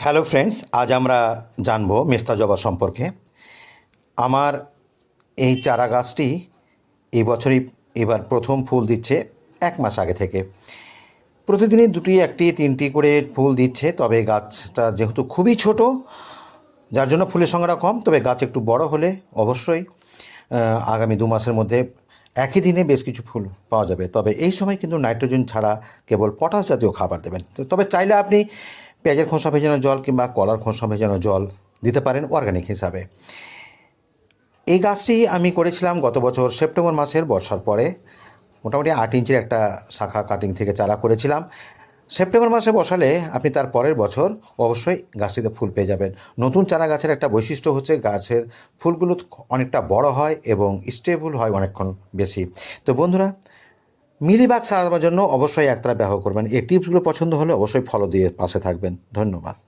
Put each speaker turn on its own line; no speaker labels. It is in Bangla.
হ্যালো ফ্রেন্ডস, আজ আমরা জানবো মেস্তা জবা সম্পর্কে। আমার এই চারা গাছটি এই বছরই এবার প্রথম ফুল দিচ্ছে 1 মাস আগে থেকে। প্রতিদিনই দুটি, একটি, তিনটি করে ফুল দিচ্ছে। তবে গাছটা যেহেতু খুবই ছোট, যার জন্য ফুলের সংখ্যাটা কম। তবে গাছ একটু বড় হলে অবশ্যই আগামী 2 মাসের মধ্যে একই দিনে বেশ কিছু ফুল পাওয়া যাবে। তবে এই সময় কিন্তু নাইট্রোজেন ছাড়া কেবল পটাশ জাতীয় খাবার দেবেন। তবে চাইলে আপনি পেঁয়াজের খোসা ভেজানো জল কিংবা কলার খোসা ভেজানো জল দিতে পারেন অর্গানিক হিসাবে। এই গাছটি আমি করেছিলাম গত বছর সেপ্টেম্বর মাসের বর্ষার পরে। মোটামুটি 8 ইঞ্চির একটা শাখা কাটিং থেকে চারা করেছিলাম। সেপ্টেম্বর মাসে বসালে আপনি তার পরের বছর অবশ্যই গাছটিতে ফুল পেয়ে যাবেন। নতুন চারা গাছের একটা বৈশিষ্ট্য হচ্ছে গাছের ফুলগুলো অনেকটা বড় হয় এবং স্টেবল হয় অনেকক্ষণ বেশি। তো বন্ধুরা, মিলিবাগ সারাবার জন্য অবশ্যই একতারা ব্যবহার করবেন। এই টিপসগুলো পছন্দ হলে অবশ্যই ফলো দিয়ে পাশে থাকবেন। ধন্যবাদ।